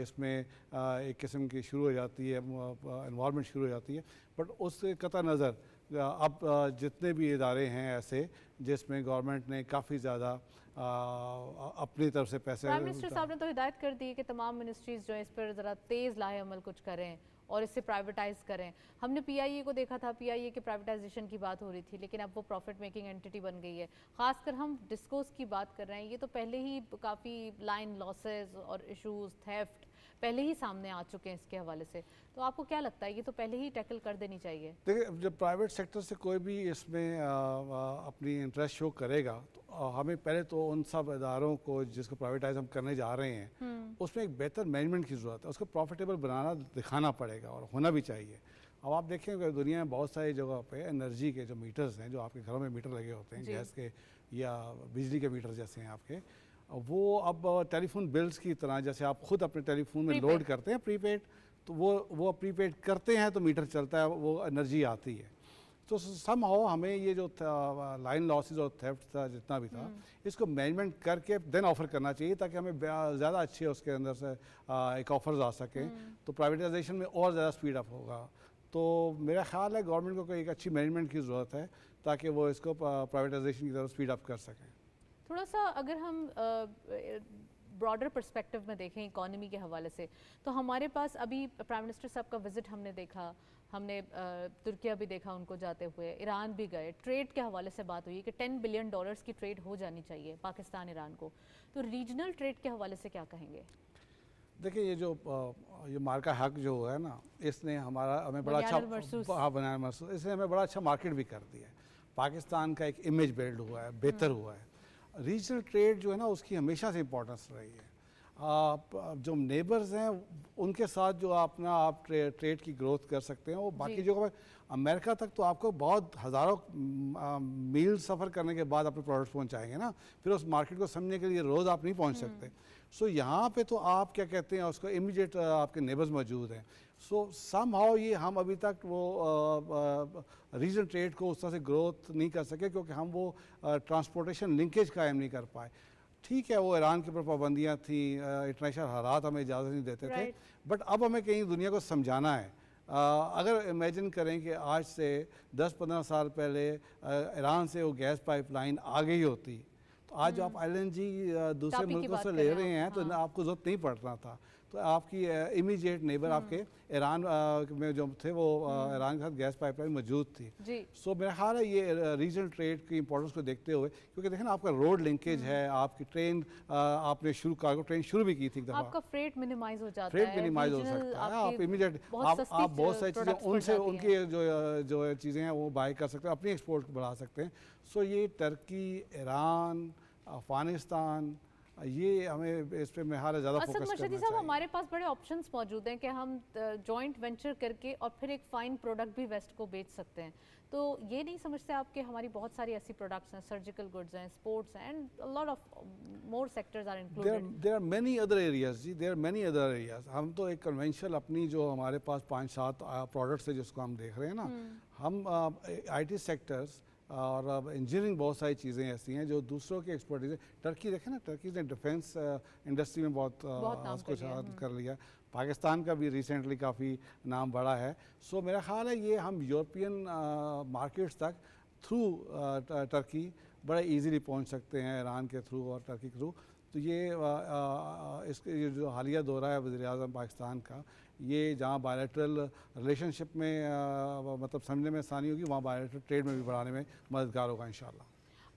इसमें एक किस्म की शुरू हो जाती है, इन्वॉल्वमेंट शुरू हो जाती है, बट उससे कतई नज़र अब जितने भी इदारे हैं ऐसे जिसमें गवर्नमेंट ने काफ़ी ज़्यादा अपनी तरफ से पैसे, प्राइम मिनिस्टर साहब ने तो हिदायत कर दी कि तमाम मिनिस्ट्रीज़ जो है इस पर ज़रा तेज़ लाहे अमल कुछ करें और इससे प्राइवेटाइज करें। हमने पीआईए को देखा था, पीआईए के प्राइवेटाइजेशन की बात हो रही थी, लेकिन अब वो प्रॉफिट मेकिंग एंटिटी बन गई है। खासकर हम डिस्कोस की बात कर रहे हैं, ये तो पहले ही काफ़ी लाइन लॉसेस और इश्यूज, थेफ्ट पहले ही सामने आ चुके हैं इसके हवाले से। तो आपको क्या लगता है ये तो पहले ही टैकल कर देनी चाहिए? देखिए, जब प्राइवेट सेक्टर से कोई भी इसमें अपनी इंटरेस्ट शो करेगा तो हमें पहले तो उन सब इदारों को जिसको प्राइवेटाइज हम करने जा रहे हैं उसमें एक बेहतर मैनेजमेंट की ज़रूरत है। उसको प्रॉफिटेबल बनाना दिखाना पड़ेगा और होना भी चाहिए। अब आप देखें दुनिया में बहुत सारी जगह पे एनर्जी के जो मीटर्स हैं, जो आपके घरों में मीटर लगे होते हैं गैस के या बिजली के मीटर जैसे हैं आपके, वो अब टेलीफोन बिल्स की तरह, जैसे आप खुद अपने टेलीफोन में लोड करते हैं प्रीपेड, तो वो प्रीपेड करते हैं तो मीटर चलता है, वो एनर्जी आती है। तो समहाउ हमें ये जो लाइन लॉसेस और थेफ्ट था जितना भी था, इसको मैनेजमेंट करके देन ऑफर करना चाहिए ताकि हमें ज़्यादा अच्छे उसके अंदर से एक ऑफर्स आ सकें, तो प्राइवेटाइजेशन में और ज़्यादा स्पीड अप होगा। तो मेरा ख्याल है गवर्नमेंट को एक अच्छी मैनेजमेंट की ज़रूरत है ताकि वो इसको प्राइवेटाइजेशन की तरफ स्पीड अप कर सकें। थोड़ा सा अगर हम ब्रॉडर पर्सपेक्टिव में देखें इकॉनमी के हवाले से, तो हमारे पास अभी प्राइम मिनिस्टर साहब का विज़िट हमने देखा, हमने तुर्किया भी देखा उनको जाते हुए, ईरान भी गए, ट्रेड के हवाले से बात हुई कि $10 बिलियन की ट्रेड हो जानी चाहिए पाकिस्तान ईरान को। तो रीजनल ट्रेड के हवाले से क्या कहेंगे? देखिए, ये मार्का हक जो है ना, इसने हमें बड़ा अच्छा बनाया महसूस, इसने हमें बड़ा अच्छा मार्केट भी कर दिया है। पाकिस्तान का एक इमेज बिल्ड हुआ है, बेहतर हुआ है। रीजनल ट्रेड जो है ना उसकी हमेशा से इम्पोर्टेंस रही है। जो नेबर्स हैं उनके साथ जो आप ट्रेड की ग्रोथ कर सकते हैं, वो बाकी जगह पर अमेरिका तक तो आपको बहुत हज़ारों मील सफ़र करने के बाद अपने प्रोडक्ट्स पहुंचाएंगे ना, फिर उस मार्केट को समझने के लिए रोज़ आप नहीं पहुंच सकते। सो यहाँ पे तो आप क्या कहते हैं उसको इमीडिएट आपके नेबर्स मौजूद हैं। सो समहाउ ये हम अभी तक वो रीजनल ट्रेड को उस तरह से ग्रोथ नहीं कर सके क्योंकि हम वो ट्रांसपोर्टेशन लिंकेज कायम नहीं कर पाए। ठीक है, वो ईरान के ऊपर पाबंदियाँ थी, इंटरनेशनल हालात हमें इजाज़त नहीं देते थे, बट अब हमें कहीं दुनिया को समझाना है। अगर इमेजिन करें कि आज से 10-15 साल पहले ईरान से वो गैस पाइपलाइन आ गई होती तो आज जो आप LNG दूसरे मुल्कों से ले रहे हैं तो आपको ज़रूरत नहीं पड़ना था। तो आपकी इमीडिएट नेबर आपके ईरान में जो थे वो ईरान के साथ गैस पाइपलाइन मौजूद थी। सो मेरा ख्याल है ये रीजनल ट्रेड की इंपॉर्टेंस को देखते हुए, क्योंकि देखें ना आपका रोड लिंकेज है, आपकी ट्रेन आपने कार्गो ट्रेन शुरू भी की थी एक दफ़ा, आपका फ्रेट मिनिमाइज हो जाता है, फ्रेट मिनिमाइज हो सकता है, आप इमीडिएट आप बहुत सारी चीज़ें उनसे उनकी जो चीज़ें हैं वो बाय कर सकते हैं, अपनी एक्सपोर्ट को बढ़ा सकते हैं। सो ये टर्की, ईरान, अफगानिस्तान, ये हमें इस पे ज़्यादा फोकस करना चाहिए। साहब, हमारे पास बड़े ऑप्शंस मौजूद हैं कि हम जॉइंट वेंचर करके और फिर एक फाइन प्रोडक्ट भी वेस्ट को बेच सकते हैं। تو یہ نہیں سمجھتے آپ کہ ہماری بہت ساری ایسی پروڈکٹس ہیں, سرجیکل گڈز ہیں, اسپورٹس ہیں, and lot of more sectors are included. there are many other areas جی, there are many other areas. ہم تو ایک کنونشنل اپنی جو ہمارے پاس 5-7 پروڈکٹس ہے جس کو ہم دیکھ رہے ہیں نا, ہم آئی ٹی سیکٹرز اور انجینئرنگ بہت ساری چیزیں ایسی ہیں جو دوسروں کی ایکسپرٹیز ہے. ٹرکی دیکھیں نا, ٹرکی نے ڈیفینس انڈسٹری میں بہت کچھ کر لیا. پاکستان کا بھی ریسنٹلی کافی نام بڑھا ہے. سو میرا خیال ہے یہ ہم یورپین مارکیٹس تک تھرو ٹرکی بڑا ایزیلی پہنچ سکتے ہیں, ایران کے تھرو اور ٹرکی کے تھرو. تو یہ اس کے جو حالیہ دورہ ہے وزیر اعظم پاکستان کا, یہ جہاں بائیلیٹرل ریلیشن شپ میں مطلب سمجھنے میں آسانی ہوگی, وہاں بائیلیٹرل ٹریڈ میں بھی بڑھانے میں مددگار ہوگا انشاءاللہ.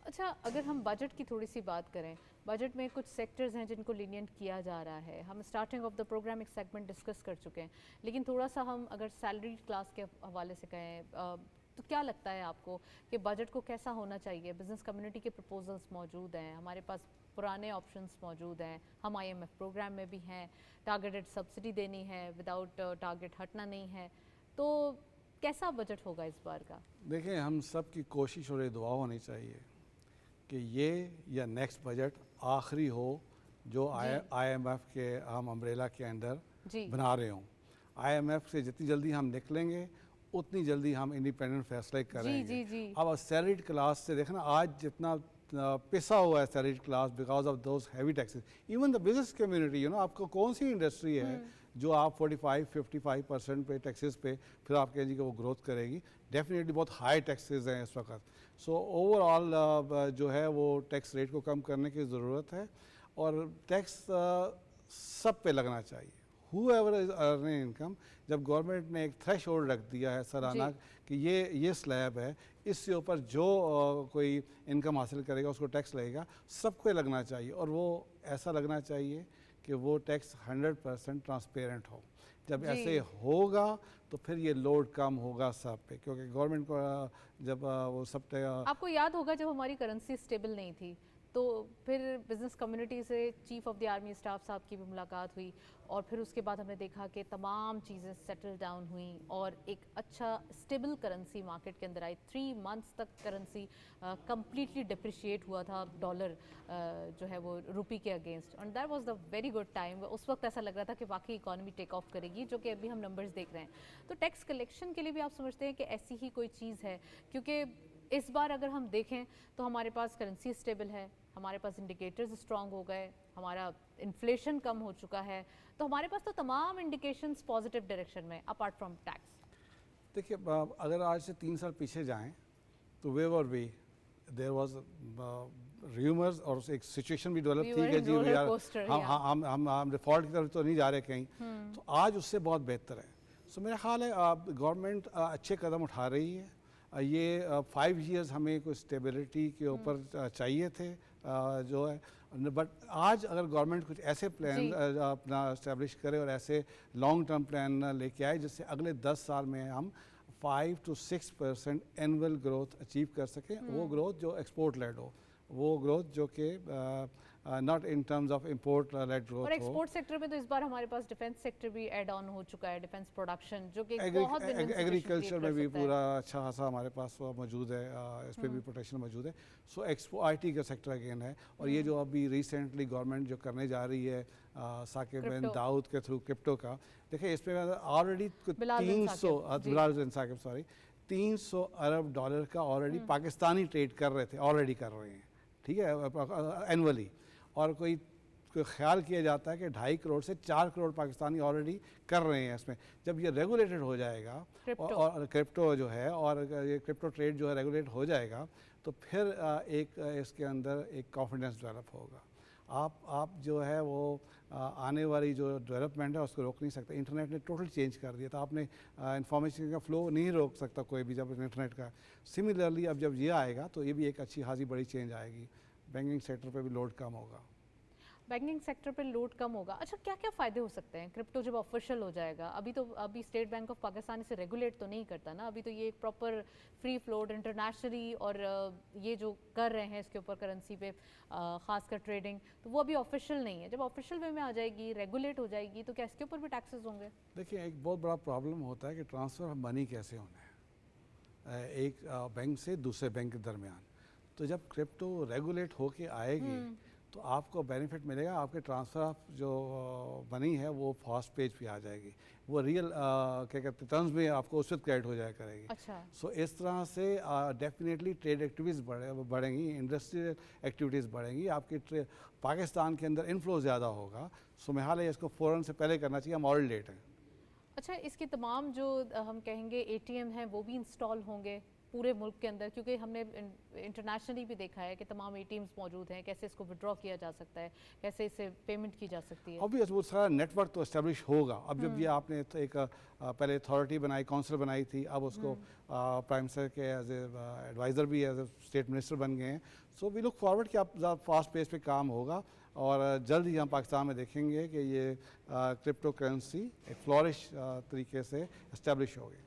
اچھا, اگر ہم بجٹ کی تھوڑی سی بات کریں, بجٹ میں کچھ سیکٹرز ہیں جن کو لینینٹ کیا جا رہا ہے. ہم اسٹارٹنگ آف دا پروگرام ایک سیگمنٹ ڈسکس کر چکے ہیں, لیکن تھوڑا سا ہم اگر سیلری کلاس کے حوالے سے کہیں تو کیا لگتا ہے آپ کو کہ بجٹ کو کیسا ہونا چاہیے؟ بزنس کمیونٹی کے پرپوزلس موجود ہیں, ہمارے پاس پرانے آپشنس موجود ہیں, ہم آئی ایم ایف پروگرام میں بھی ہیں, ٹارگیٹڈ سبسڈی دینی ہے, وداؤٹ ٹارگیٹ ہٹنا نہیں ہے, تو کیسا بجٹ ہوگا اس بار کا؟ دیکھیں, ہم سب کی کوشش اور دعا ہونی چاہیے کہ یہ یا نیکسٹ بجٹ آخری ہو جو آئی ایم ایف کے ہم امبریلا کے انڈر بنا رہے ہوں. آئی ایم ایف سے جتنی جلدی ہم نکلیں گے اتنی جلدی ہم انڈیپینڈنٹ فیصلے کریں گے. اب سیلریڈ کلاس سے دیکھنا آج جتنا پیسہ ہوا ہے salaried class because of those heavy taxes. Even the business community, you know, آپ کو کون سی انڈسٹری ہے جو آپ 45-55% پہ ٹیکسز پہ پھر آپ کہیں گے کہ وہ گروتھ کرے گی؟ ڈیفینیٹلی بہت ہائی ٹیکسز ہیں اس وقت. سو اوور آل جو ہے وہ ٹیکس ریٹ کو کم کرنے کی ضرورت ہے, اور ٹیکس سب پہ لگنا چاہیے. ہو ایور از ارننگ انکم, جب گورنمنٹ نے ایک تھریش ہولڈ رکھ دیا ہے سالانہ کہ یہ سلیب ہے, اس سے اوپر جو کوئی انکم حاصل کرے گا اس کو ٹیکس لگے گا, سب کو لگنا چاہیے. اور وہ ایسا لگنا چاہیے کہ وہ ٹیکس 100% ٹرانسپیرنٹ ہو. جب ایسے ہوگا تو پھر یہ لوڈ کم ہوگا سب پہ, کیونکہ گورنمنٹ کو جب وہ سب آپ کو یاد ہوگا جب ہماری کرنسی اسٹیبل نہیں تھی تو پھر بزنس کمیونٹی سے chief of the army staff صاحب کی بھی ملاقات ہوئی, اور پھر اس کے بعد ہم نے دیکھا کہ تمام چیزیں سیٹل ڈاؤن ہوئیں اور ایک اچھا اسٹیبل کرنسی مارکیٹ کے اندر آئی. 3 months تک کرنسی کمپلیٹلی ڈپریشیٹ ہوا تھا, ڈالر جو ہے وہ روپی کے against, and that was the very good time. اس وقت ایسا لگ رہا تھا کہ واقعی اکانومی ٹیک آف کرے گی, جو کہ ابھی ہم نمبرز دیکھ رہے ہیں. تو ٹیکس کلیکشن کے لیے بھی آپ سمجھتے ہیں کہ ایسی ہی کوئی چیز ہے؟ کیونکہ اس بار اگر ہم دیکھیں تو ہمارے پاس کرنسی اسٹیبل ہے, ہمارے پاس انڈیکیٹرز اسٹرانگ ہو گئے, ہمارا انفلیشن کم ہو چکا ہے, تو ہمارے پاس تو تمام انڈیکیشنز پازیٹیو ڈائریکشن میں اپارٹ فرام ٹیکس. دیکھیے, اگر آج سے 3 سال پیچھے جائیں تو ویور وی دیر واز ریومرز اور ایک سچویشن بھی ڈیولپ تھی کہ جی ہم ڈیفالٹ کی طرف تو نہیں جا رہے کہیں, تو آج اس سے بہت بہتر ہے. سو میرا خیال ہے گورنمنٹ اچھے قدم اٹھا رہی ہے. یہ 5 years ہمیں کوئی اسٹیبلٹی کے اوپر چاہیے تھے جو ہے, بٹ آج اگر گورنمنٹ کچھ ایسے پلان اپنا اسٹیبلش کرے اور ایسے لانگ ٹرم پلان لے کے آئے جس سے اگلے 10 سال میں ہم 5 to 6% اینول گروتھ اچیو کر سکیں, وہ گروتھ جو ایکسپورٹ لیڈ ہو, وہ گروتھ جو کہ not in terms of import led growth ہو. اور ایکسپورٹ سیکٹر میں تو اس بار ہمارے پاس ڈیفینس سیکٹر بھی ایڈ آن ہو چکا ہے, ڈیفینس پروڈکشن جو کہ بہت ایگریکلچر میں بھی پورا اچھا خاصا ہمارے پاس موجود ہے, اس پہ بھی پوٹینشیل موجود ہے. سو آئی ٹی کا سیکٹر اگین ہے, اور یہ جو ابھی ریسنٹلی گورنمنٹ جو کرنے جا رہی ہے ثاقب بن داؤد کے تھرو کرپٹو کا, دیکھیں اس پہ آلریڈی 300 ارب ڈالر کا آلریڈی پاکستانی ٹریڈ کر رہے تھے, آلریڈی کر رہے ہیں, ٹھیک ہے, اینولی. اور کوئی خیال کیا جاتا ہے کہ 2.5 کروڑ سے 4 کروڑ پاکستانی آلریڈی کر رہے ہیں اس میں. جب یہ ریگولیٹڈ ہو جائے گا اور کرپٹو جو ہے, اور یہ کرپٹو ٹریڈ جو ہے ریگولیٹ ہو جائے گا, تو پھر ایک اس کے اندر ایک کانفیڈنس ڈیولپ ہوگا. آپ جو ہے وہ آنے والی جو ڈیولپمنٹ ہے اس کو روک نہیں سکتے. انٹرنیٹ نے ٹوٹل چینج کر دیا تھا, آپ نے انفارمیشن کا فلو نہیں روک سکتا کوئی بھی جب انٹرنیٹ کا. سملرلی اب جب یہ آئے گا تو یہ بھی ایک اچھی خاصی بڑی چینج آئے گی. بینکنگ سیکٹر پہ بھی لوڈ کم ہوگا. بینکنگ سیکٹر پہ لوڈ کم ہوگا. اچھا, کیا کیا فائدے ہو سکتے ہیں کرپٹو جب آفیشیل ہو جائے گا؟ ابھی اسٹیٹ بینک آف پاکستان اسے ریگولیٹ تو نہیں کرتا نا, ابھی تو یہ ایک پراپر فری فلوٹ انٹرنیشنلی, اور یہ جو کر رہے ہیں اس کے اوپر کرنسی پہ خاص کر ٹریڈنگ, تو وہ ابھی آفیشیل نہیں ہے. جب آفیشیل وے میں آ جائے گی, ریگولیٹ ہو جائے گی, تو کیا اس کے اوپر بھی ٹیکسز ہوں گے؟ دیکھیں, ایک بہت بڑا پرابلم ہوتا ہے کہ ٹرانسفر آف منی کیسے ہونا ہے. एक बैंक से दूसरे बैंक के दरमियान। तो जब क्रिप्टो रेगुलेट होके आएगी तो आपको बेनिफिट मिलेगा, आपके ट्रांसफ़र ऑफ जो मनी है वो फास्ट पेज पे आ जाएगी, वो रियल क्या कहते हैं टर्म्स में आपको उस वक्त क्रेडिट हो जाया करेगी। अच्छा। सो इस तरह से डेफिनेटली ट्रेड एक्टिविटीज़ बढ़ेंगी, इंडस्ट्रियल एक्टिविटीज़ बढ़ेंगी, आपकी पाकिस्तान के अंदर इनफ्लो ज़्यादा होगा। सो मेरे हाल है इसको फ़ौरन से पहले करना चाहिए, हम ऑलरेडी लेट हैं। अच्छा, इसके तमाम जो हम कहेंगे एटीएम हैं वो भी इंस्टॉल होंगे पूरे मुल्क के अंदर, क्योंकि हमने इंटरनेशनली भी देखा है कि तमाम एटीएम्स मौजूद हैं, कैसे इसको विड्रॉ किया जा सकता है, कैसे इससे पेमेंट की जा सकती है। ऑब्वियस वो सारा नेटवर्क तो एस्टेब्लिश होगा। अब जब ये आपने तो एक पहले अथॉरिटी बनाई, काउंसिल बनाई थी, अब उसको प्राइम मिनिस्टर के एज एडवाइज़र भी एज ए स्टेट मिनिस्टर बन गए हैं। सो वी लुक फॉरवर्ड कि आप फास्ट पेस पे काम होगा और जल्द ही हम पाकिस्तान में देखेंगे कि ये क्रिप्टो करेंसी एक फ्लोरिश तरीके से इस्टेब्लिश होगी।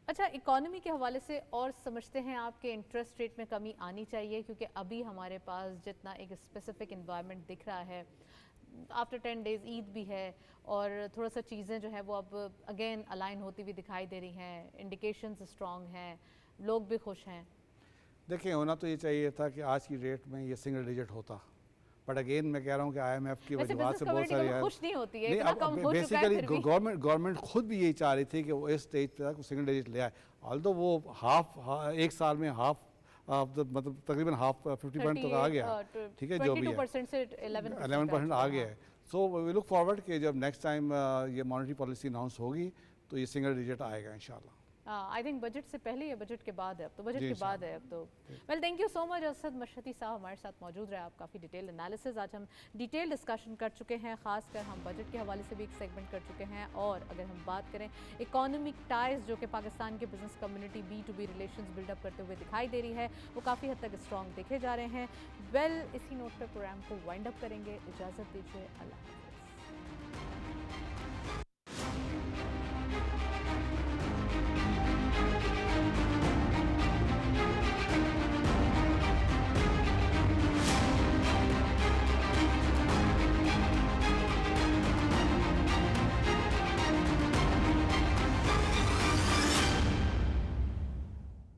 अच्छा, इकोनॉमी के हवाले से और समझते हैं आपके इंटरेस्ट रेट में कमी आनी चाहिए, क्योंकि अभी हमारे पास जितना एक स्पेसिफिक इन्वायरमेंट दिख रहा है, आफ्टर 10 डेज़ ईद भी है और थोड़ा सा चीज़ें जो है वो अब अगेन अलाइन होती हुई दिखाई दे रही हैं, इंडिकेशंस स्ट्रॉन्ग हैं, लोग भी खुश हैं। देखिए, होना तो ये चाहिए था कि आज की डेट में ये सिंगल डिजिट होता, बट अगेन मैं कह रहा हूँ कि IMF की वजह से बहुत सारी खुश नहीं होती है, नहीं, इतना कम हो चुका है फिर भी। गवर्नमेंट खुद भी यही चाह रही थी कि वो इस स्टेज पे तक सिंगल डिजिट ले आए। ऑल्दो वो एक साल में मतलब तकरीबन 50% तक आ गया, ठीक है, जो भी है 22% से 11% आ गया है। सो वी लुक फॉरवर्ड कि जब नेक्स्ट टाइम ये मॉनेटरी पॉलिसी अनाउंस होगी तो ये सिंगल डिजिट आएगा इंशाल्लाह। आई थिंक बजट से पहले या बजट के बाद है, अब तो बजट के बाद है अब तो। Well, thank you so much Asad Mashhadi साहब हमारे साथ मौजूद रहे, आप काफ़ी डिटेल एनालिसिस, आज हम डिटेल डिस्कशन कर चुके हैं, खासकर हम बजट के हवाले से भी एक सेगमेंट कर चुके हैं। और अगर हम बात करें इकोनॉमिक टाइज जो कि पाकिस्तान के business community B2B relations buildup करते हुए दिखाई दे रही है, वो काफ़ी हद तक स्ट्रॉन्ग देखे जा रहे हैं। वेल, इसी नोट पर प्रोग्राम को वाइंड अप करेंगे, इजाज़त दीजिए, अल्लाह।